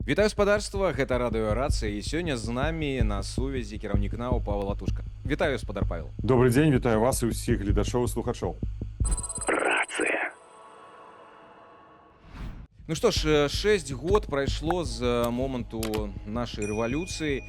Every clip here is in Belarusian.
Вітаю спадарства, гэта радыёрацыя і сёння з намі на сувязі кіраўнік НАУ Павел Латушка. Вітаю спадар Павел. Добрый дзень, вітаю вас і ўсіх гледачоў і слухачоў. Рация. Ну што ж, 6 год прайшло з моманту нашай рэвалюцыі.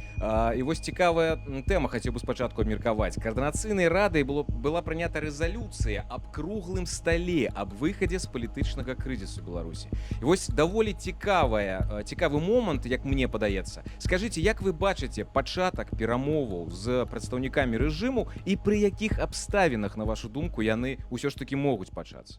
І вось цікавая тэма, хацеў бы спачатку абмеркаваць. Каардынацыйнай радай была прынята рэзалюцыя аб круглым стале, аб выхадзе з палітычнага крызісу Беларусі. І вось даволі цікавы момант, як мне падаецца. Скажыце, як вы бачыце пачатак перамоваў з прадстаўнікамі рэжыму і пры якіх абставінах, на вашу думку, яны ўсё ж такі могуць пачацца?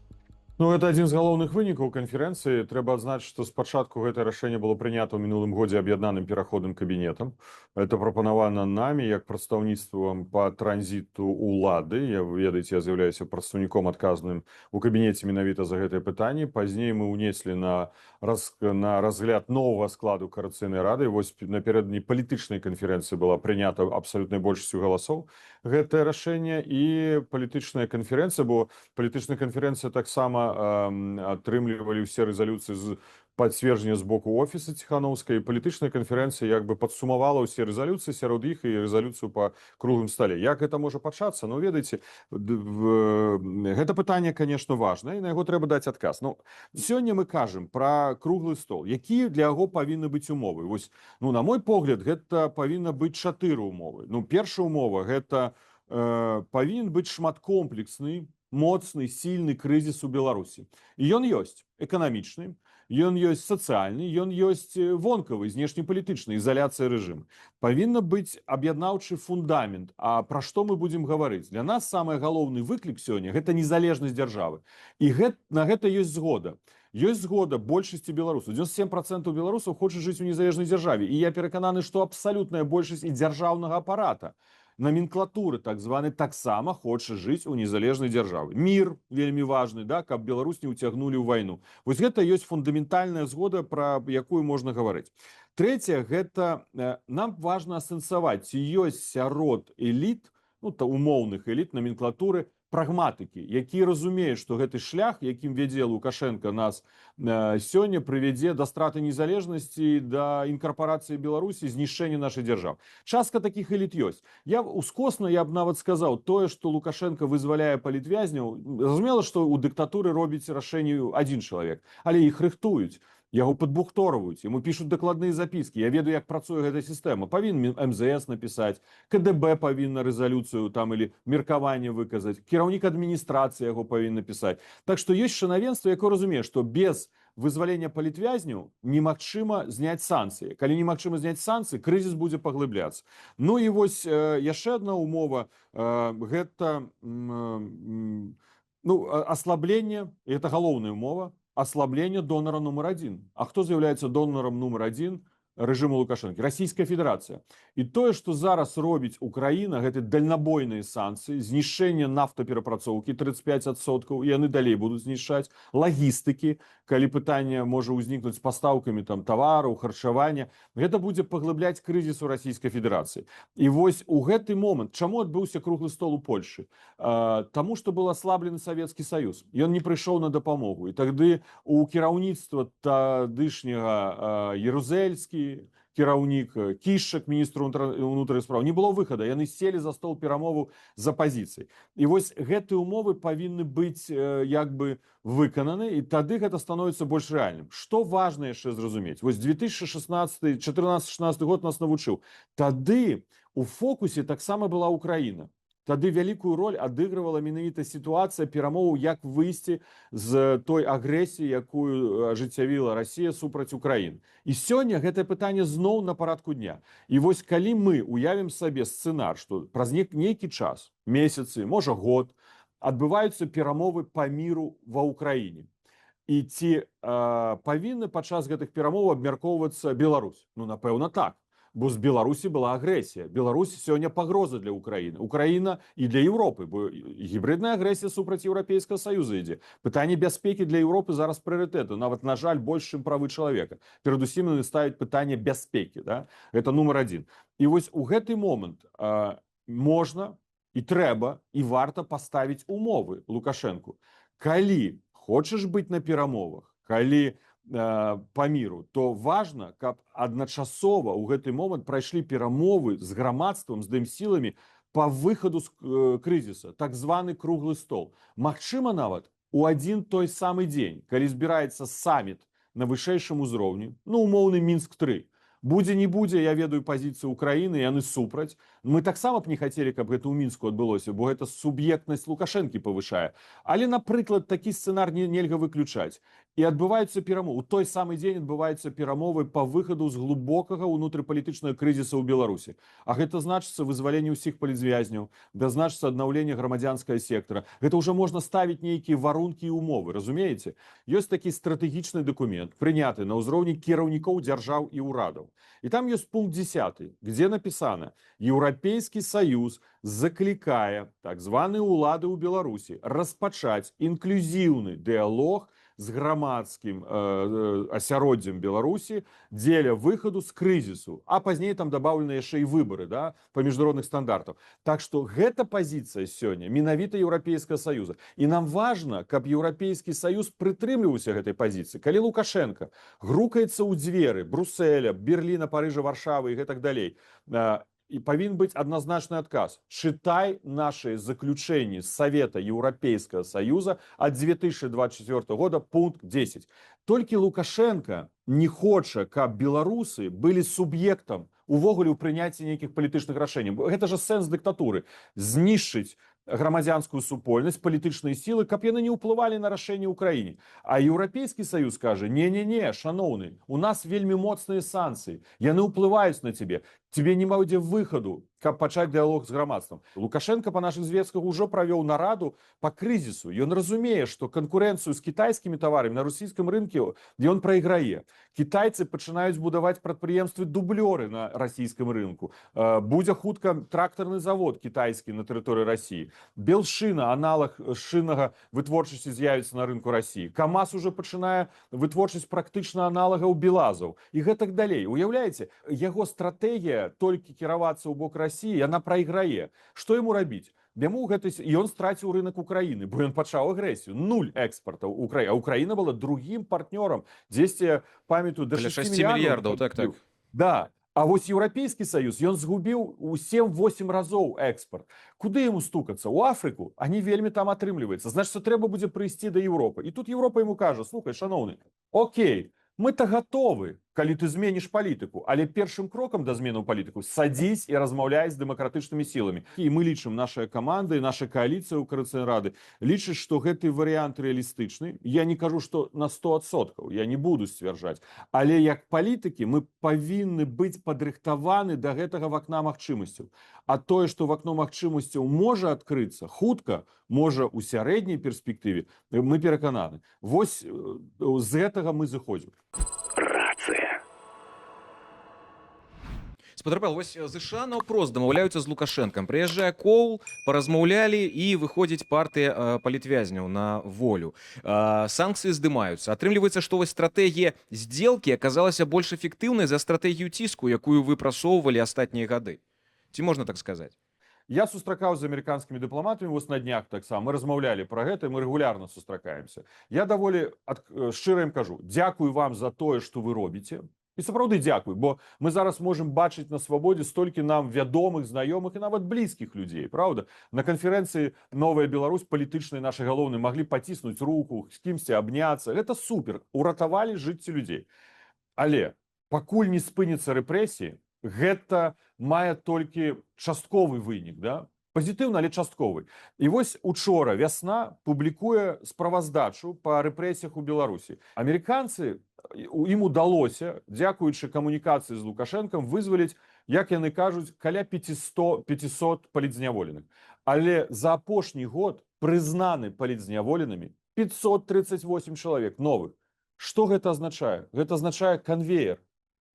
Ну, это адзін з галоўных вынікаў канферэнцыі. Трэба адзначыць, што спачатку гэтае рашэнне было прынята ў мінулым годзе аб'яднаным пераходным кабінетам. Это прапанавана намі як прадстаўніцтвам па транзіту ўлады. Ведаеце, я з'яўляюся прадстаўніком адказным у кабінеце менавіта за гэтае пытанне. Пазней мы ўнеслі на разгляд новага складу Коордынацыйнай рады. Вось напярэдадні палітычнай канферэнцыі была прынята абсалютнай большасцю галасоў гэтае рашэнне, і палітычная канферэнцыя, бо палітычная канферэнцыя таксама атрымлівалі ўсе рэзалюцыі з пацверджання з боку офіса Ціханаўскай. Палітычная канферэнцыя як бы падсумавала ўсе рэзалюцыі, сярод іх і рэзалюцыю па круглым стале. Як гэта можа пачацца? Ну, ведаеце, гэта пытанне, конечно, важнае, і на яго трэба даць адказ. Ну, сёння мы кажам пра круглы стол. Якія для яго павінны быць умовы? Вось, ну, на мой погляд, гэта павінна быць 4 умовы. Ну, першая умова – гэта павінен быць шматкомплексны, моцны, сильны крызіс у Беларусі. І ён ёсць эканамічны, ён ёсць сацыяльны, ён ёсць вонкавы, знешнепалітычны, ізаляцыя рэжыму. Павінна быць аб'яднаўчы фундамент. А пра што мы будзем гаварыць? Для нас самы галоўны выклік сёння – гэта незалежнасць дзяржавы. І на гэта ёсць згода. Ёсць згода большасці беларусаў. 97% беларусаў хочуць жыць у незалежнай дзяржаве. І я перакананы, што абсалютная большасць і дзяржаўнага апарата, номенклатуры так званы, таксама хоча жыць у незалежнай дзяржаве. Мір вельмі важны, да, каб Беларусь не ўцягнулі ў вайну. Вось гэта ёсць фундаментальная згода, пра якую можна гаварыць. Трэцяе, гэта нам важна асэнсаваць, ці ёсць сярод эліт, ну, умоўных эліт номенклатуры, прагматыкі, які разумеюць, што гэты шлях, якім вядзе Лукашенко нас сёння, прывядзе да страты незалежнасці, да інкарпорацыі Беларусі, знішчэння нашай дзяржавы. Частка такіх эліт ёсць. Я б нават сказаў, тое, што Лукашенко вызваляе палітвязняў, зразумела, што ў дыктатуры робіць рашэнне адзін чалавек, але іх рыхтуюць. Яго падбухторваюць, яму пішуць дакладныя запіскі. Я ведаю, як працуе гэта сістэма. Павінен МЗС напісаць, КДБ павінна рэзалюцыю там или меркаванне выказаць, кіраўнік адміністрацыі яго павінен напісаць. Так што ёсць чынавенства, якое разумее, што без вызвалення палітвязняў немагчыма зняць санкцыі. Калі немагчыма зняць санкцыі, крызіс будзе паглыбляцца. Ну і вось яшчэ адна умова, гэта аслабленне, і гэта галоўная умова, ослабление донора номер 1. А кто з'яўляецца донором номер 1 рэжыму Лукашенко? Российская Федерация. І тое, што зараз робіць Украіна, гэта дальнабойныя санкцыі, знішчэнне нафтаперапрацоўкі 35%, і яны далей будуць знішчаць, лагістыкі, калі пытанне можа ўзнікнуць з пастаўкамі там тавараў, харчавання, гэта будзе паглыбляць крызіс у Российской Федерации. І вось у гэты момант, чаму адбыўся круглы стол у Польшы? Таму што был аслаблены Савецкі Саюз. Ён не прыйшоў на дапамогу. І тады у кіраўніцтва тадышняга Ярузельскі, кіраўнік Кішак, міністр унутраных спраў, не было выхада. Яны селі за стол перамоваў з апазіцыяй. І вось гэтыя умовы павінны быць як бы выкананы, і тады гэта становіцца больш рэальным. Што важна яшчэ зразумець? Вось 2014-16 год нас навучыў. Тады у фокусе таксама была Украіна. Тады вялікую роль адыгрывала менавіта сітуацыя перамоваў, як выйсці з той агрэсіі, якую ажыццявіла Расія супраць Украіны. І сёння гэтае пытанне зноў на парадку дня. І вось калі мы уявім сабе сцэнар, што праз нейкі час, месяцы, можа год, адбываюцца перамовы па міру ва Ўкраіне. І ці павінны падчас гэтых перамоваў абмяркоўвацца Беларусь? Ну, напэўна, так. Бо з Беларусі была агрэсія. Беларусь сёння пагроза для Украіны. Украіна і для Еўропы, бо гібридная агрэсія супраць Еўрапейскага Саюза ідзе. Пытанне бяспекі для Еўропы зараз прыярытэту. Нават, на жаль, больш, чым правы чалавека. Перадусім яны ставяць пытанне бяспекі. Да? Гэта нумар 1. І вось у гэты момант можна і трэба і варта паставіць умовы Лукашэнку. Калі хочаш быць на перамовах, калі по міру, то важна, каб адначасова ў гэты момант прайшлі перамовы з грамадствам, з дэмсіламі по выхаду з крызіса, так званы круглы стол. Магчыма, нават у адзін той самы дзень, калі збіраецца саміт на вышэйшым узроўні, ну, умоўны Мінск-3, будзе не будзе, я ведаю пазіцыю Украіны, яны супраць. Мы таксама б не хацелі, каб гэта ў Мінску адбылося, бо гэта суб'ектнасць Лукашэнкі павышае. Але, напрыклад, такі сцэнар нельга выключаць. І адбываюцца перамовы. У той самы дзень адбываюцца перамовы па выхаду з глыбокага ўнутрыпалітычнага крызіса ў Беларусі. А гэта значыцца вызваленне ўсіх палітзвязняў, да значыцца аднаўленне грамадзянскага сектара. Гэта ўжо можна ставіць нейкія варункі і умовы, разумееце? Ёсць такі стратэгічны дакумент, прыняты на ўзроўні кіраўнікоў дзяржаў і ўрадаў. І там ёсць пункт 10, где написано: Еўрапейскі Саюз заклікае так званыя ўлады ў Беларусі распачаць інклюзіўны дыялог з грамадскім асяроддзем Беларусі дзеля выхаду з крызісу, а пазней там дабаўлены яшчэ і выбары, да, па міжнародных стандартах. Так што гэта пазіцыя сёння менавіта Еўрапейскага Саюза. І нам важна, каб Еўрапейскі Саюз прытрымліваўся гэтай пазіцыі. Калі Лукашенко грукаецца ў дзверы Брусэля, Берліна, Парыжа, Варшавы і гэтак далей, і павінен быць адназначны адказ. Чытай наши заключэнні Савета Еўрапейскага Саюза ад 2024 года, пункт 10. Толькі Лукашенко не хоча, каб беларусы былі суб'ектам увогуле ў прыняцці нейкіх палітычных рашэнняў. Гэта ж сэнс дыктатуры. Знішчыць грамадзянскую супольнасць, палітычныя сілы, каб яны не ўплывалі на рашэнне ў краіне. А Еўрапейскі Саюз кажа: не-не-не, шаноўны, у нас вельмі моцныя санкцыі, яны ўплываюць на цябе. Тебе не будзе выхаду, каб пачаць дыялог з грамадствам. Лукашенко па нашых звестках ужо правёў нараду па крызісу. Ён разумее, што канкурэнцыю з кітайскімі таварамі на расійскім рынку ён прайграе. Кітайцы пачынаюць будаваць прадпрыемствы дублёры на расійскім рынку. Будзе хутка трактарны завод кітайскі на тэрыторыі Расіі. Белшына, аналаг шыннага вытворчасці, з'явіцца на рынку Расіі. КамАЗ уже пачынае вытворчасць практычна аналагаў белазаў. І гэтак далей. Уяўляеце, яго стратэгія толькі кіравацца ў бок Расіі, яна прайграе. Што яму рабіць? Яму гэта... І ён страціў рынок Украіны, бо ён пачаў агрэсію. 0 экспартаў Украіны. А Украіна была другім партнёрам. Дзесьці, памятаю, да 6 мільярдаў. Так. Да. А вось Еўрапейскі Саюз, ён згубіў у 7-8 разоў экспорт. Куды яму стукацца? У Афрыку? А не вельмі там атрымліваецца. Значыць, трэба будзе прыйсці да Еўропы. І тут Еўропа яму кажа: слухай, шаноўны, окей, мы-то готовы, калі ты зменіш палітыку, але першым крокам да змену палітыку садзіць і размаўляй з дэмакратычнымі сіламі. І мы лічым, наша каманда і наша кааліцыя ў Коаліцыйнай рады лічыць, што гэты варыянт рэалістычны. Я не кажу, што на 100%, я не буду сцвярджаць. Але як палітыкі мы павінны быць падрыхтаваны да гэтага вакна магчымасцяў. А тое, што вакно магчымасцяў можа адкрыцца хутка, можа ў сярэдняй перспектыве, мы перакананы. Вось з гэтага мы зыходзім. Рацыя. Спадарпал, вось ЗША наўпрост дамаўляюцца з Лукашэнкам. Прыязджае Коул, паразмаўлялі, і выходзіць партыя палітвязняў на волю. Санкцыі здымаюцца. Атрымліваецца, што вось стратэгія здзелкі аказалася больш эфектыўнай за стратэгію ціску, якую вы прасоўвалі астатнія гады. Ці можна так сказаць? Я сустракаў з амерыканскімі дыпламатамі вось на днях таксама. Мы размаўлялі пра гэта, мы рэгулярна сустракаемся. Я даволі шчыра ім кажу: дзякую вам за тое, што вы робіце. І сапраўды дзякуй, бо мы зараз можам бачыць на свабодзе столькі нам вядомых, знаёмых і нават блізкіх людзей, правда? На канферэнцыі «Новая Беларусь» палітычнай нашай галоўнай маглі паціснуць руку, з кімсьці абняцца. Гэта супер, уратавалі жыцці людзей. Але пакуль не спыніцца рэпрэсіі, гэта мае толькі частковы вынік, да? Пазітыўна, але частковы. І вось учора вясна публікуе справаздачу па рэпрэсіях у Беларусі. Амерыканцы, ім удалося, дзякуючы камунікацыі з Лукашэнкам, вызваліць, як яны кажуць, каля 500 палітзняволеных. Але за апошні год прызнаны палітзняволенымі 538 чалавек новых. Што гэта азначае? Гэта азначае канвеер.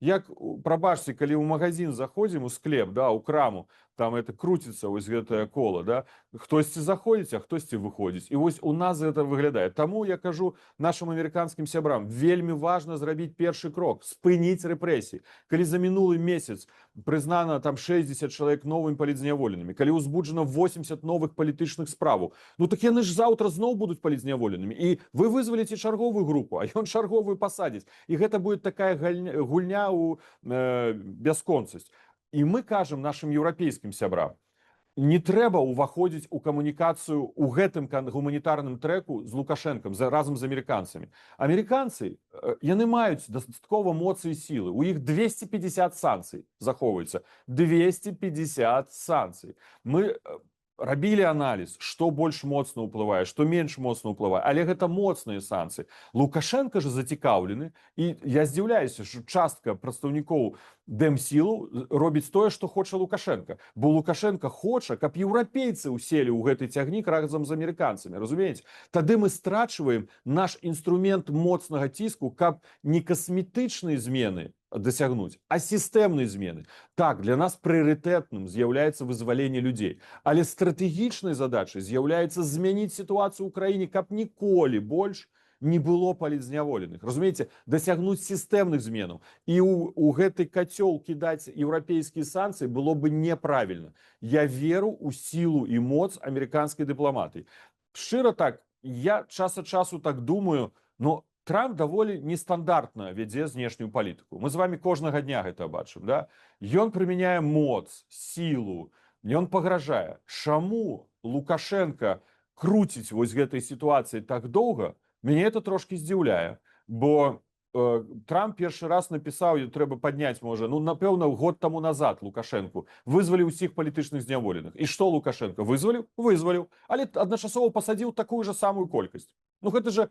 Як, прабачце, калі ў магазин заходзім, у склеп, да, у краму, там это крутится вось гэтае кола, да, хтосьці заходзіць, а хтосьці выходзіць. І вось у нас гэта выглядае. Таму я кажу нашим амерыканскім сябрам, вельмі важна зрабіць першы крок, спыніць рэпрэсіі. Калі за мінулы месяц прызнана там 60 чалавек новымі палітзняволенымі, калі ўзбуджана 80 новых палітычных справаў, ну так яны ж заўтра зноў будуць палітзняволенымі. І вы вызваліце чарговую групу, а ён чарговую пасадзіць. І гэта будет такая гульня ў бясконцасць. І мы кажам нашим еўрапейскім сябрам, не трэба ўваходзіць у камунікацыю ў гэтым гуманітарным трэку з Лукашэнкам разам з амерыканцамі. Амерыканцы, яны маюць дастаткова моцы і сілы. У іх 250 санкцый захоўваецца. 250 санкцый. Мы рабілі аналіз, што больш моцна ўплывае, што менш моцна ўплывае, але гэта моцныя санкцыі. Лукашенко ж зацікаўлены, і я здзіўляюся, што частка прадстаўнікоў Дэмсілу робіць тое, што хоча Лукашенко. Бо Лукашенко хоча, каб еўрапейцы ўселі ў гэты цягнік разам з амерыканцамі, разумееце? Тады мы страчваем наш інструмент моцнага ціску, каб не касметычныя змены дасягнуць, а сістэмныя змены. Так, для нас прыярытэтным з'яўляецца вызваленне людзей, але стратэгічнай задачай з'яўляецца змяніць сітуацыю ў краіне, каб ніколі больш не было палітзняволеных. Разумееце, дасягнуць сістэмных зменаў. І у гэты кацёл кідаць еўрапейскія санкцыі было бы неправільна. Я веру ў сілу і моц амерыканскай дыпламатыі. Шчыра так, я час ад часу так думаю, но Трамп даволі нестандартна вядзе знешнюю палітыку. Мы з вами кожнага дня гэта бачым, да? Ён прымяняе моц, сілу, ён пагражае. Чаму Лукашенко круціць вось гэтай сітуацыі так доўга, мяне это трошки здзіўляе, бо Трамп першы раз напісаў, трэба падняць, можа, ну, напэўна, год таму назад Лукашенку, вызваліў усіх палітычных зняволеных. І што Лукашенко? Вызваліў? Вызваліў. Але адначасова пасадзіў такую же самую колькасць. Ну, гэта же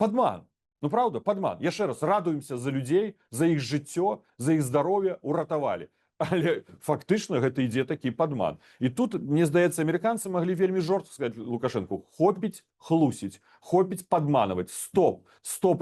падман. Ну, правда, падман. Яшчэ раз, радуемся за людзей, за іх жыццё, за іх здароўе, уратавалі. Але фактычна гэта ідзе такі падман. І тут, мне здаецца, амерыканцы маглі вельмі жорстка сказаць Лукашенку: хопіць хлусіць, хопіць падманаваць, стоп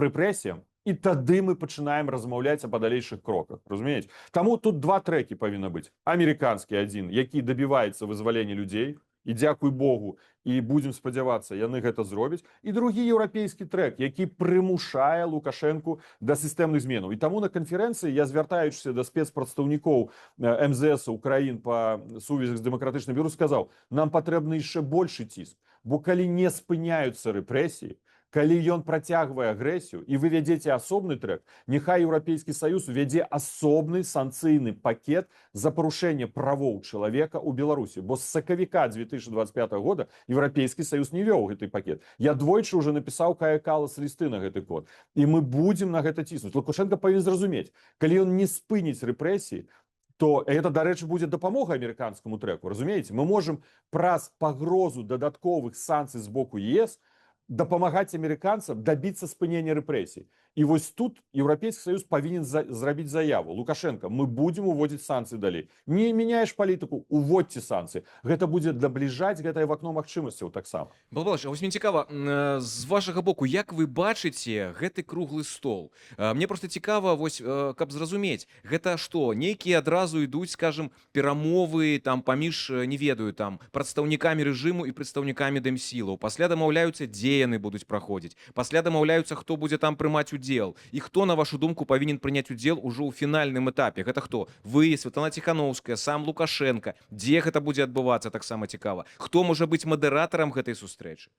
рэпрэсіям, і тады мы пачынаем размаўляць аб далейшых кроках, разумееце? Таму тут два трэкі павінна быць. Амерыканскі адзін, які дабіваецца вызвалення людзей, і дзякуй Богу, і будзем спадзявацца, яны гэта зробяць. І другі еўрапейскі трэк, які прымушае Лукашэнку да сістэмных зменаў. І таму на канферэнцыі я, звяртаючыся да спецпрадстаўнікоў МЗС краін па сувязях з дэмакратычным бюро, сказаў: нам патрэбны яшчэ большы ціск, бо калі не спыняюцца рэпрэсіі, калі ён працягвае агрэсію, і вы вядзеце асобны трэк, няхай Еўрапейскі Саюз вядзе асобны санкцыйны пакет за парушэнне правоў чалавека ў Беларусі. Бо з сакавіка 2025 года Еўрапейскі Саюз не вёў гэты пакет. Я двойчы уже напісаў Кая Калас лісты на гэты код. І мы будзем на гэта ціснуць. Лукашенко павінен зразумець, калі ён не спыніць рэпрэсіі, то это, дарэчы, будзе дапамога амерыканскаму трэку. Разумееце, мы можам праз пагрозу дадатковых санкцый з боку ЕС дапамагаць амерыканцам дабіцца спынення рэпрэсій. І вось тут Еўрапейскі Саюз павінен зрабіць заяву: Лукашенко, мы будзем уводзіць санкцыі далей. Не мяняеш палітыку, уводзьце санкцыі. Гэта будзе набліжаць гэтае вакно магчымасцяў таксама. Балбалыч, а вось мне цікава, з вашага боку, як вы бачыце гэты круглы стол? Мне проста цікава, вось, каб зразумець, гэта што, нейкія адразу ідуць, скажем, перамовы там паміж, не ведаю, там прадстаўнікамі рэжыму і прадстаўнікамі Дэмсілаў, пасля дамаўляюцца, дзе яны будуць праходзіць, пасля дамаўляюцца, хто будзе там прымаць удзел, і хто, на вашу думку, павінен прыняць удзел ужо ў фінальным этапе? Гэта хто? Вы, Святлана Ціханаўская, сам Лукашенко? Дзе гэта будзе адбывацца, таксама цікава? Хто можа быць мадэратарам гэтай сустрэчы?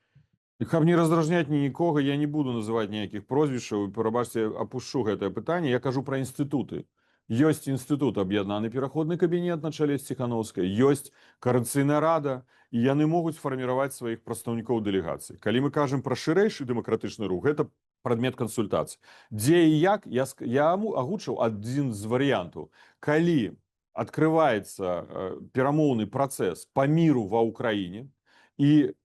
Каб не раздражняць нікога, я не буду называць ніякіх прозвішчаў, прабачце, апушчу гэтае пытанне. Я кажу пра інстытуты. Ёсць інстытут аб'яднаны пераходны кабінет на чале з Ціханаўскай, ёсць Коордынацыйная рада, і яны могуць фарміраваць сваіх прадстаўнікоў дэлегацый. Калі мы кажам пра шырэйшы дэмакратычны рух, гэта прадмет кансультацый. Дзе і як, я агучыў адзін з варыянтаў. Калі адкрываецца перамоўны працэс па міру ва ўкраіне, і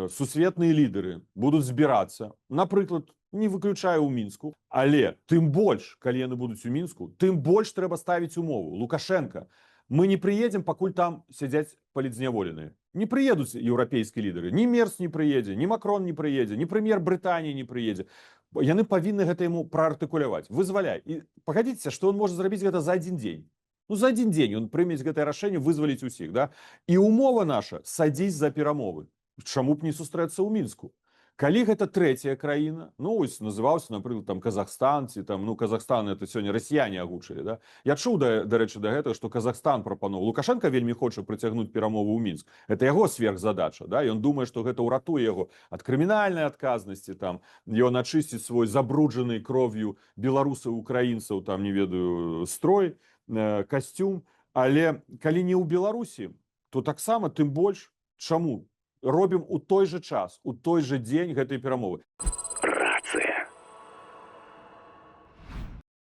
сусветныя лідары будуць збірацца, напрыклад, не выключаю ў Мінску, але тым больш, калі яны будуць у Мінску, тым больш трэба ставіць умову. Лукашенко, мы не прыедзем, пакуль там сядзяць палітзняволеныя. Не прыедуць еўрапейскія лідары. Ні Мерц не прыедзе, ні Макрон не прыедзе, ні прэм'ер Брытаніі не прыедзе. Яны павінны гэта яму праартыкуляваць. Вызваляй. І пагадзіцеся, што ён можа зрабіць гэта за адзін дзень. Ну, за один день он прымець гэтае рашэнне вызваліць усіх, да? І умова наша садзіць за перамовы. Чаму б не сустрэцца ў мінску? Калі гэта трэцяя краіна, ну ось называўся, напрыклад, там Казахстан ці там, ну Казахстан это сёння расіяне агучылі, да? Я чуў дарэчы да гэтага, што Казахстан прапановаў. Лукашенко вельмі хоча прыцягнуць перамовы ў Мінск. Это яго сверхзадача, да? Ён думае, што гэта ўратуе яго ад крымінальнай адказнасці, там ён ачысціць свой забруджаны кров'ю беларусаў, украінцаў, там не ведаю, строй, касцюм, але калі не ў Беларусі, то таксама тым больш. Чаму? Робім у той же час, у той же дзень гэтай перамовы. Рацыя.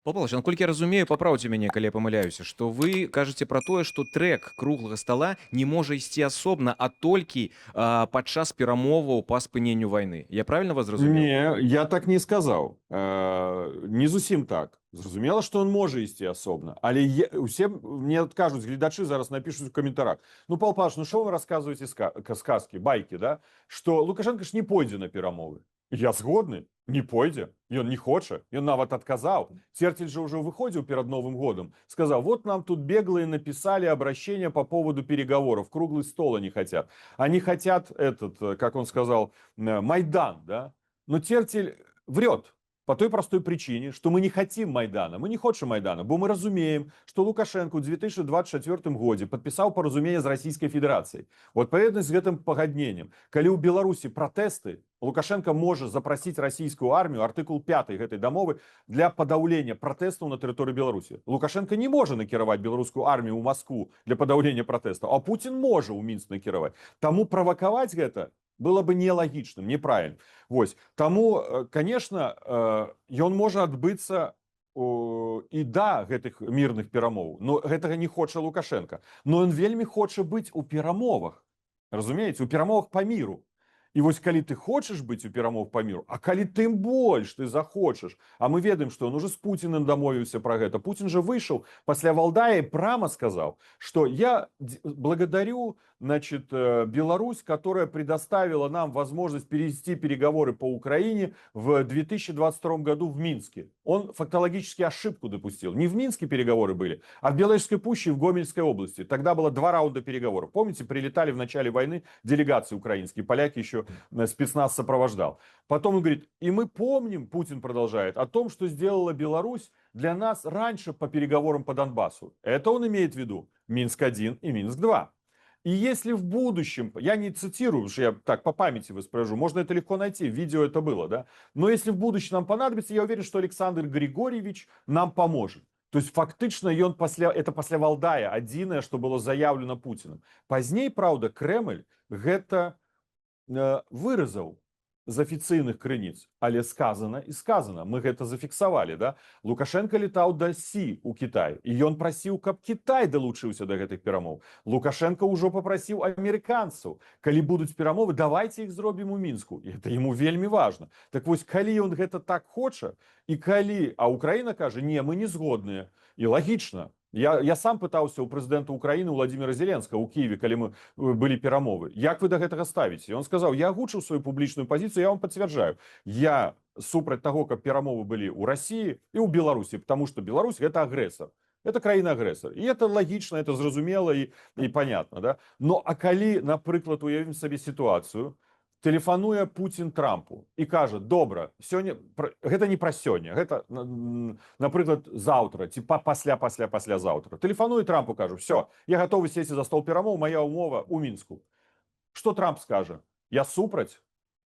Павел Павлович, наколькі я разумею, папраўце мяне, калі я памыляюся, што вы кажаце пра тое, што трэк круглага стала не можа ісці асобна, а толькі падчас перамоваў па спыненню вайны. Я правильно вас зразумеў? Не, я так не сказаў. Не зусім так. Зразумела, што он можа ісці асобна, але усе мне кажуць, гледачы зараз напішуць у каментарах: ну, Павел Павлович, ну што вы расказваеце сказкі, байкі, да? Што Лукашенко ж не пойдзе на перамовы. Я згодны, не пойдзе, ён не хоча, ён нават адказаў. Церцель же ўжо выходзіў перад Новым годом, сказаў: вот нам тут беглые написали обращение по поводу переговоров, круглый стол они хотят. Они хотят как он сказал, Майдан, да? Но Церцель врет. По той простой причине, что мы не хотим Майдана. Мы не хочем Майдана, бо мы разумеем, что Лукашенко в 2024 году подписал поразумение с Российской Федерацией. Вот адпаведна с гэтым пагадненнем, калі ў Беларусі протесты, Лукашенко может запросить российскую армию, артыкул 5 гэтай дамовы, для подавления протестов на территории Беларуси. Лукашенко не может накіраваць беларускую армию ў Москву для подавления протестов, а Путин может ў Мінск накіраваць. Таму правакаваць гэта было бы нелагічным, неправильно. Вось. Таму, конечно, ён можа адбыцца і да гэтых мірных перамоў, но гэтага не хоча Лукашенко. Но ён вельмі хоча быць у перамовах. Разумееце, у перамовах па міру. І вось калі ты хочаш быць у перамовах па міру, а калі тым больш ты захочаш, а мы ведаем, што он уже з Путиным дамовіўся пра гэта. Путин же выйшаў пасля Валдая і прямо сказаў, што я благодарю, значит, Беларусь, которая предоставила нам возможность перевести переговоры по Украине в 2022 году в Минске. Он фактологически ошибку допустил. Не в Минске переговоры были, а в Беловежской пуще и в Гомельской области. Тогда было 2 раунда переговоров. Помните, прилетали в начале войны делегации украинские, поляки еще спецназ сопровождал. Потом он говорит: и мы помним, Путин продолжает, о том, что сделала Беларусь для нас раньше по переговорам по Донбассу. Это он имеет в виду Минск-1 и Минск-2. И если в будущем, я не цитирую, что я так по памяти воспроизвожу, можно это легко найти, в видео это было, да? Но если в будущем нам понадобится, я уверен, что Александр Григорьевич нам поможет. То есть фактично ён это пасля Валдая адзінае, што было заявлено Путиным. Пазней, правда, Кремль гэта выразаў з афіцыйных крыніц, але сказано і сказано, мы гэта зафіксавалі, да? Лукашенко летаў да Сі у Кітай, і ён прасіў, каб Кітай далучыўся да гэтых перамоў. Лукашенко ўжо попрасіў амерыканцаў: калі будуць перамовы, давайте іх зробім у Мінску. І гэта яму вельмі важна. Так вось, калі ён гэта так хоча, і калі, а Украіна кажа: не, мы не згодныя. І лагічна. Я сам пытаўся у прэзідэнта Украіны Владимира Зеленскага ў Киеве, калі мы былі перамовы. Як вы да гэтага ставіце? Он сказаў: я агучыў сваю публічную пазіцыю, я вам пацвярджаю. Я супраць таго, каб перамовы былі ў Расіі і ў Беларусі, потому что Беларусь гэта агрэсар. Это краіна-агрэсар. І это лагічна, это зразумела і понятно, да? Но а калі, напрыклад, уявім сабе сітуацыю, тэлефануе Путин Трампу і кажа: добра, сёння гэта не пра сёння, гэта, напрыклад, заўтра ці пасля заўтра. Тэлефануе Трампу, кажа: все, я готовы сесці за стол перамоў, моя умова у Мінску. Што Трамп скажа? Я супраць?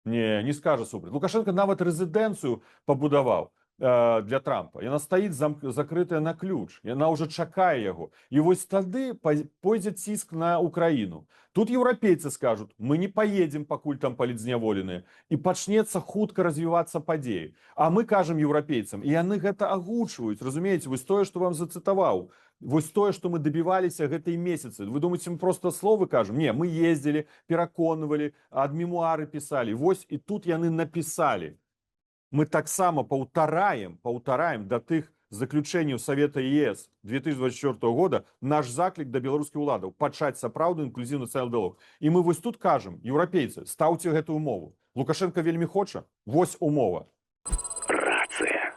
Не скажа супраць. Лукашенко нават рэзідэнцыю пабудаваў для Трампа. Яна стаіць закрытая на ключ. Яна ўжо чакае яго. І вось тады пойдзе ціск на Украіну. Тут еўрапейцы скажуць: мы не поедем, пакуль там палітзняволеныя. І пачнецца хутка развівацца падзеі. А мы кажам еўрапейцам, і яны гэта агучваюць. Разумееце, вось тое, што вам зацытаваў. Вось тое, што мы дабіваліся гэтай месяцы. Вы думаеце, мы просто словы кажам? Не, мы ездзілі, пераконвалі, ад мемуары пісалі. Вось і тут яны напісалі. Мы таксама паўтараем да тых заключэнняў Савета ЕС 2024 года наш заклік да беларускіх уладаў пачаць сапраўдны інклюзіўны нацыянальны дыялог. І мы вось тут кажам: еўрапейцы, стаўце гэтую умову. Лукашенко вельмі хоча, вось умова. Рацыя.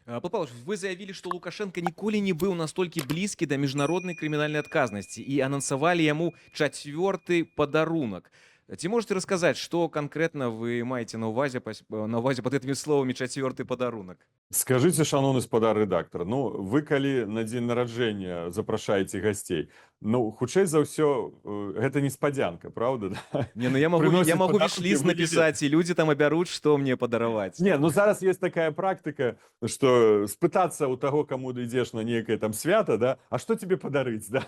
Павел Павлович, вы заявілі, што Лукашенко ніколі не быў настолькі блізкі да міжнароднай крымінальнай адказнасці і анансавалі яму 4-ты падарунак. Ці можете расказаць, што канкрэтна вы маеце на ўвазе пад гэтымі словамі 4-ты падарунак? Скажите, шановный спадар рэдактор, ну, вы калі на дзень нараджэння запрашаеце гасцей, ну, хутчэй за ўсё, гэта не спадзянка, правда? Да? Не, ну я могу Приносит виш-ліст подарки, выглядит- напісаць, і людзі там абяруць, што мне падараваць. Не, ну зараз есть такая практика, что спытацца у таго, кому ты ідзеш на некае там свята, да, а што тебе падарыць, да?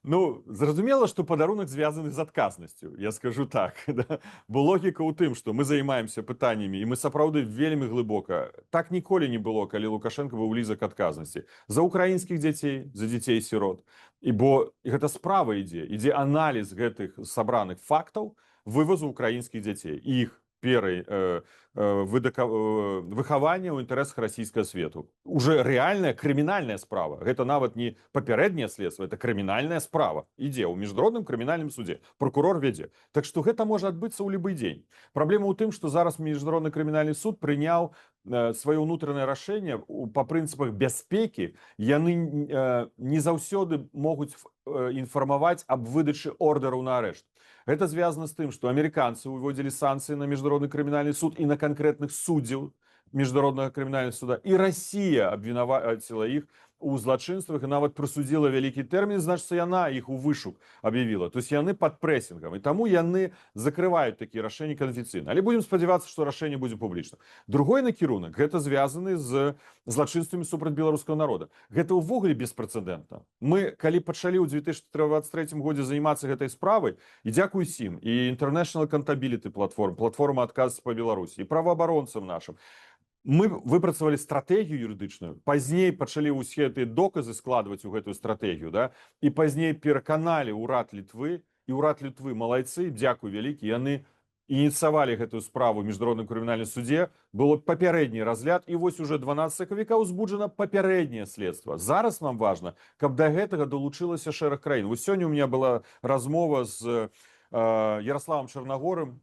Ну, зразумела, што падарунак звязаны з адказнасцю, я скажу так, да? Бо логіка ў тым, што мы займаемся пытаннямі, і мы сапраўды вельмі глыбока. Так ніколі не было, калі Лукашенко быў блізак адказнасці. За украінскіх дзяцей, за дзяцей-сірот. І бо гэта справа ідзе аналіз гэтых сабраных фактаў вывазу украінскіх дзяцей, іх выхавання ў інтарэсах расійскага свету. Уже рэальная крымінальная справа. Гэта нават не папярэдняе следства, это крымінальная справа. Ідзе ў міжнародным крымінальным судзе. Прокурор вядзе. Так што гэта можа адбыцца ў любы дзень. Праблема ў тым, што зараз міжнародны крымінальны суд прыняў сваё ўнутранае рашэнне па прынцыпах бяспекі. Яны не заўсёды могуць інфармаваць аб выдачы ордераў на арышт. Это звязано с тем, что американцы выводили санкции на Международный криминальный суд и на конкретных суддів Международного криминального суда. И Россия обвинуватила их у злочинствах и нават присудила великий термин, значит, яна их у вышук объявила. То есть яны под прессингом. И тому яны закрывают такие решения конфиденциально. Але будем сподеваться, что решение будет публичным. Другой накірунак, это звязаны з злочинствами супраць беларускага народа. Гэта ўвогуле беспрэцэдэнтна. Мы, калі пачалі ў 2023 годзе займацца гэтай справай, і дзякуй сім, і International Accountability платформа адказу па Беларусі, і праваабаронцам нашым, мы выпрацавалі стратэгію юрыдычную, пазней пачалі ўсе гэтыя доказы складваць у гэтую стратэгію, да? І пазней пераканалі ўрад Літвы, і ўрад Літвы малайцы, дзякуй вялікі, яны ініцыявалі гэтую справу ў міжнародным крымінальным судзе, было папярэдні разгляд, і вось уже 12 сакавіка ўзбуджана папярэдняе следства. Зараз нам важна, каб да гэтага далучылася шэраг краін. Вось сёння у меня была размова з Ярославом Чарнагорым,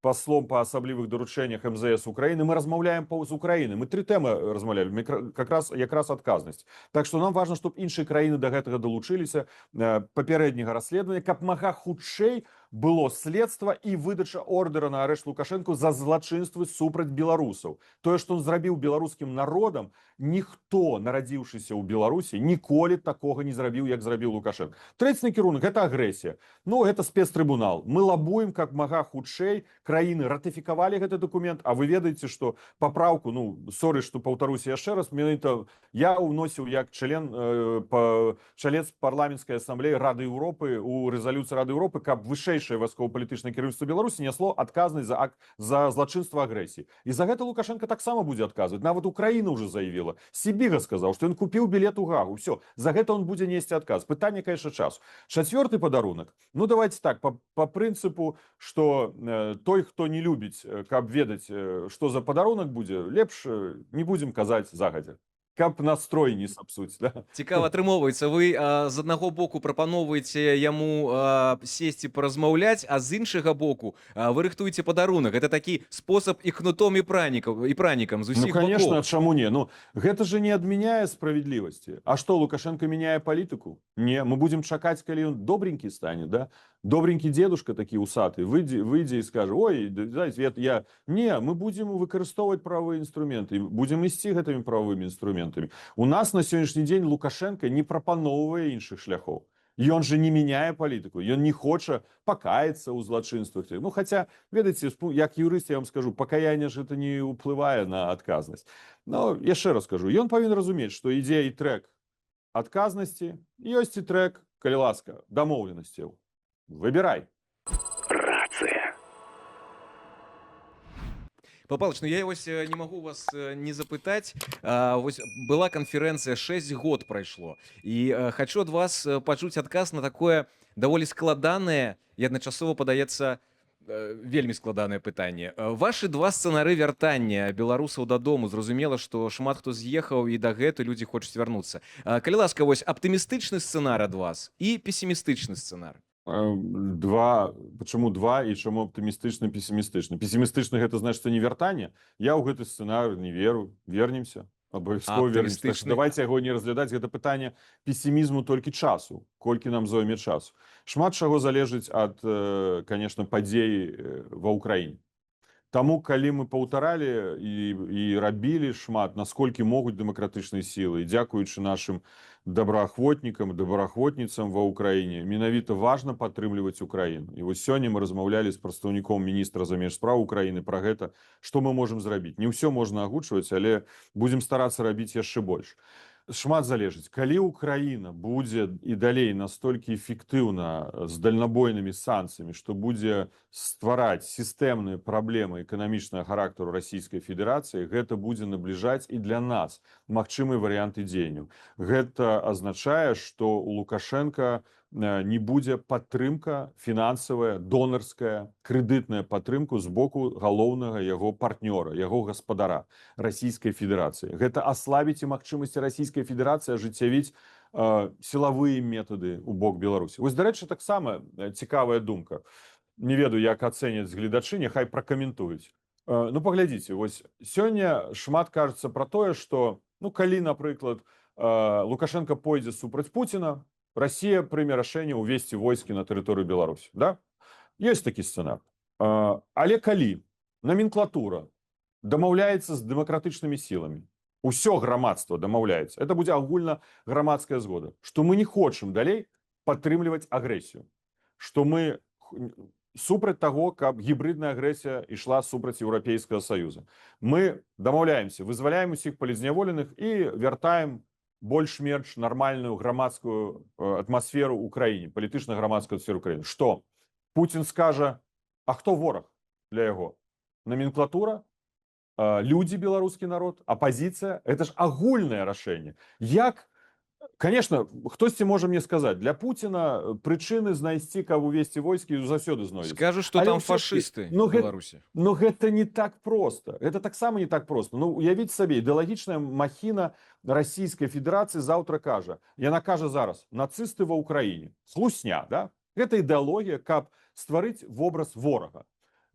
послом по асаблівых даручэннях МЗС Украины. Мы размаўляем з Украины. Мы 3 тэмы размаўлялі, якраз адказнасць. Так што нам важна, чтобы іншыя краіны да гэтага далучыліся, папярэдняга расследавання, каб мага хутчэй было следства і выдача ордера на арышт Лукашенко за злачынствы супраць беларусаў. Тое, што он зрабіў беларускім народам, ніхто, нарадзіўшыся ў Беларусі, ніколі такога не зрабіў, як зрабіў Лукашенко. Трэці накірунак, гэта агрэсія. Ну, гэта спецтрыбунал. Мы лабуем, как мага хутчэй, краіны ратыфікавалі гэты документ, а вы ведаеце, што папраўку, ну, соры, што паўтаруся яшчэ раз, менавіта я ўносіў як чалец парламенцкай асамблеі Рады Еўропы у рэзалюцыі Рады Еўропы, каб вышэйшае вайсково-палітычнае кіраўніцтва Беларусі нясло адказнасць за злачынства агрэсіі. І за гэта Лукашенко таксама будзе адказваць. Нават Украіна уже заявила. Сібіга сказаў, што ён купіў білет у Гагу. Все, за гэта он будзе несці адказ. Пытанне, конечно, часу. 4-й падарунак. Ну, давайте так, по прынцыпу, што той, хто не любіць, каб ведаць, што за падарунак будзе, лепш не будзем казаць загадзя. Каб настрой не сапсуць, да? Цікава атрымоўваецца, вы з аднаго боку прапаноўваеце яму сесці паразмаўляць, а з іншага боку вы рыхтуеце падарунак. Это такі спосаб і кнутом і пранікам з усіх бокоў. Ну, конечно, чаму не? Ну, гэта же не адмяняе справядлівасці. А што, Лукашенко мяняе палітыку? Не, мы будем чакаць, калі ён добренькі стане, да? Добренький дедушка такі усаты выйдзе і скажа: ой, знаете, не, мы будем выкарыстоўваць правовыя інструменты, будем ісці гэтымі правовымі інструментамі. У нас на сённяшні дзень Лукашенко не прапаноўвае іншых шляхоў. Ён же не мяняе палітыку, ён не хоча пакаяцца ў злачынствах. Ну, хаця, ведаеце, як юрыст я вам скажу, пакаянне ж это не ўплывае на адказнасць. Но яшчэ раз скажу, ён павінен разумець, што ідзе і трэк адказнасці, ёсць і трэк, калі ласка, дамоўленасцяў. Выбирай. Рация. Павел Павлович, ну я вось не могу вас не запытаць. Вось была канферэнцыя, 6 год прайшло. І хочу ад вас пачуць адказ на такое даволі складанае і адначасова падаецца вельмі складанае пытанне. Вашы 2 сцэнары вяртання беларусаў дадому. Зразумела, што шмат хто з'ехаў і дагэтуль людзі хочуць вярнуцца. Калі ласка, вось аптымістычны сцэнар ад вас і пессімістычны сцэнар. Почему 2 і чаму аптымістычны, пессімістычны? Пессімістычны гэта значит, што не вяртанне. Я ў гэты сцэнар не веру. Вернемся. Абавязкова вернемся. Так што Аптымістычны. давайте яго не разглядаць. Гэта пытанне песімізму толькі часу, колькі нам зойме часу. Шмат чаго залежыць ад, конечно, падзей ва ўкраіне. Таму калі мы паўтаралі і рабілі шмат, насколькі могуць дэмакратычныя сілы, і дзякуючы нашым добраахвотнікам, добраахвотніцам ва ўкраіне, менавіта важна падтрымліваць Украіну. І вось сёння мы размаўлялі з прадстаўніком міністра замежных спраў Украіны пра гэта, што мы можам зрабіць. Не ўсё можна агучваць, але будзем старацца рабіць яшчэ больш. Шмат залежыць. Калі Украіна будзе і далей настолькі эфектыўна з дальнабойнымі санкцыямі, што будзе ствараць сістэмныя праблемы эканамічнага характару Расійскай Федэрацыі, гэта будзе набліжаць і для нас магчымыя варыянты дзеянняў. Гэта азначае, што у Лукашенка не будзе падтрымка фінансавая, донарская, крэдытная падтрымка з боку галоўнага яго партнёра, яго гаспадара Расійскай Федэрацыі. Гэта аслабіць і магчымасці Расійскай Федэрацыі ажыццявіць сілавыя метады ў бок Беларусі. Вось, дарэчы, таксама цікавая думка. Не ведаю, як ацэняць гледачы, няхай пракаментуюць. Ну, паглядзіце, вось сёння шмат кажацца пра тое, што, ну, калі, напрыклад, Лукашенко пойдзе супраць Пуціна, Россия прыме рашэнне ўвесці войскі на тэрыторыю Беларусі. Да? Ёсць такі сцэнар. Але калі номенклатура дамаўляецца з дэмакратычнымі сіламі, усё грамадства дамаўляецца, это будзе агульнаграмадская згода, што мы не хочам далей падтрымліваць агрэсію, што мы супраць таго, каб гібридная агрэсія ішла супраць Еўрапейскага Саюза. Мы дамаўляемся, вызваляем усіх палізняволеных і вяртаем больш-менш нармальную грамадскую атмасферу ў краіне, палітычна-грамадскую атмасферу краіны. Што? Путін скажа, а хто вораг для яго? Номенклатура, людзі, беларускі народ, апазіцыя. Гэта ж агульнае рашэнне. Як, конечно, хтосьці можа мне сказаць, для Пуціна прычыны знайсці, каб увесці войскі, заўсёды знойдуць. Скажу, што там фашысты в Беларусі. Но гэта не так проста. Гэта таксама не так проста. Ну, уявіць сабе, ідэалагічная махіна Расійскай Федэрацыі заўтра кажа, яна кажа зараз, нацысты ва ўкраіне. Слусня, да? Гэта ідэалогія, каб стварыць вобраз ворага.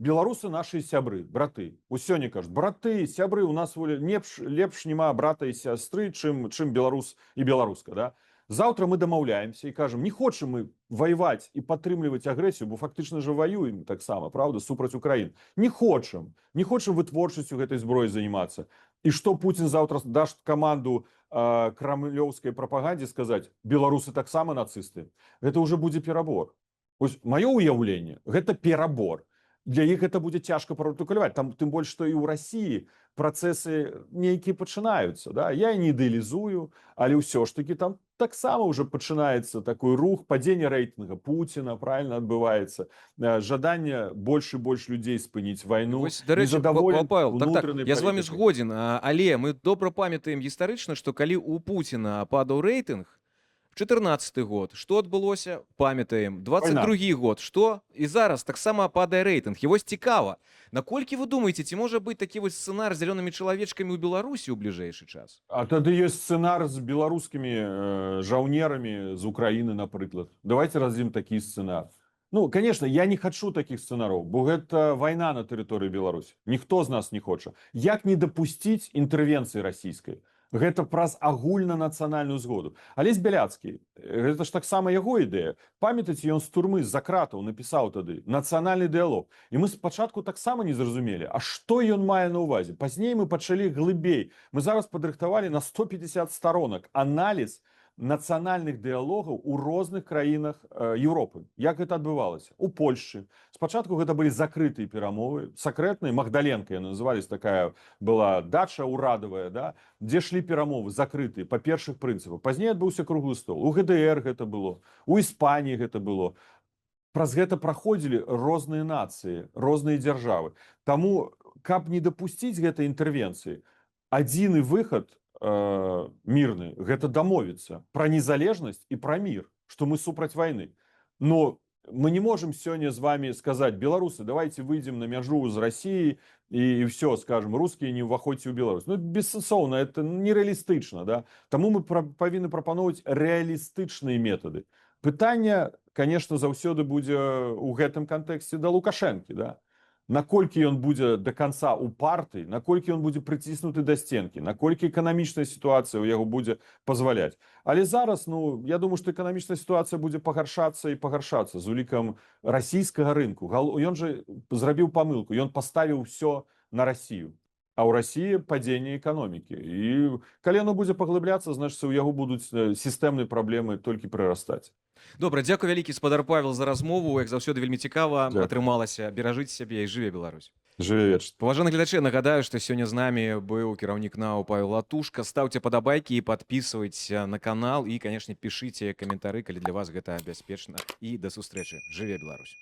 Беларусы наши сябры, браты. Усё не кажуць, браты, сябры, у нас лепш няма брата і сястры, чым беларус і беларуска. Да? Заўтра мы дамаўляемся і кажам, не хочам мы ваяваць і падтрымліваць агрэсію, бо фактычна же ваюем таксама, правда, супраць Украіны. Не хочам вытворчасцю гэтай зброі занимацца. І што Путін заўтра даш каманду крамлёўскай прапагандзе сказаць, беларусы таксама нацысты. Гэта ўжо будзе перабор. Вось маё ўяўленне, гэта перабор. Для іх гэта будзе цяжка пратакуляваць. Там, тым больш, што і ў Расіі працэсы нейкія пачынаюцца. Да? Я не ідэалізую, але ўсё ж таки там таксама ўжо пачынаецца такой рух, падзенне рэйтынга Пуціна, правильно адбываецца, жаданне больш і больш людзей спыніць вайну. Вось, дарэчы, Павел, так, я з вами згодзін, але мы добра памятаем гістарычна, што калі у Пуціна падаў рэйтынг, 14 год, што адбылося, памятаем, 22 год, што? І зараз таксама падае рэйтынг. І вось цікава, наколькі вы думаеце, ці можа быць такі вось сцэнар з зялёнымі чалавечкамі ў Беларусі ў бліжэйшы час? А тады ёсць сцэнар з беларускімі жаўнерамі з Украіны, напрыклад. Давайте раздзім такі сцэнар. Ну, конечно, я не хачу такіх сцэнараў, бо гэта вайна на тэрыторыі Беларусі. Ніхто з нас не хоча. Як не дапусціць інтэрвенцыі расійскай? Гэта праз агульнанацыянальную згоду. Алесь Бяляцкі, гэта ж таксама яго ідэя. Памятаеце, ён з турмы, з-за кратаў напісаў тады нацыянальны дыялог. І мы спачатку таксама не зразумелі, а што ён мае на ўвазе. Пазней мы пачалі глыбей. Мы зараз падрыхтавалі на 150 сторонак аналіз нацыянальных дыялогаў у розных краінах Еўропы. Як гэта адбывалася? У Польшчы. Спачатку гэта былі закрытыя перамовы, сакрэтныя, Магдаленка яны назывались, такая была дача урадавая, да? Дзе шлі перамовы закрытыя па першых прынцыпах. Пазней адбыўся круглы стол. У ГДР гэта было, у Іспаніі гэта было. Праз гэта праходзілі розныя нацыі, розныя дзяржавы. Таму, каб не дапусціць гэтай інтэрвенцыі, адзіны выхад мірны, гэта дамовіцца пра незалежнасць і пра мір, што мы супраць вайны. Но мы не можем сёння з вами сказаць, беларусы, давайте выйдем на мяжу з Расіяй і все, скажем, рускія не ўваходзьце ў Беларусь. Ну, бессэнсоўна, это нереалістычна, да? Таму мы павінны прапановаць рэалістычныя метады. Пытанне, конечно, заўсёды будзе ў гэтым кантэксце да Лукашэнкі, да? наколькі ён будзе до конца упарты, наколькі ён будзе прыціснуты да сценкі, наколькі эканамічная сітуацыя ў яго будзе пазваляць. Але зараз, ну, я думаю, што эканамічная сітуацыя будзе пагаршацца і пагаршацца з улікам расійскага рынку. Ён жа зрабіў памылку, ён паставіў ўсё на Расію. А ў Расіі падзенне эканомікі. І калі яно будзе паглыбляцца, значыцца, у яго будуць сістэмныя праблемы толькі прырастаць. Добра, дзякуй вялікі, спадар Павел, за размову. Як заўсёды вельмі цікава Дзякуй. атрымалася. Беражыце сябе і жыве Беларусь. Жыве вечна. Паважаны глядачы, нагадаю, што сёння з намі быў кіраўнік НАУ Павел Латушка. Стаўце падабайкі і падпісвайцеся на канал і, канешне, пішыце каментары, калі для вас гэта бяспечна. І да сустрэчы. Жыве Беларусь.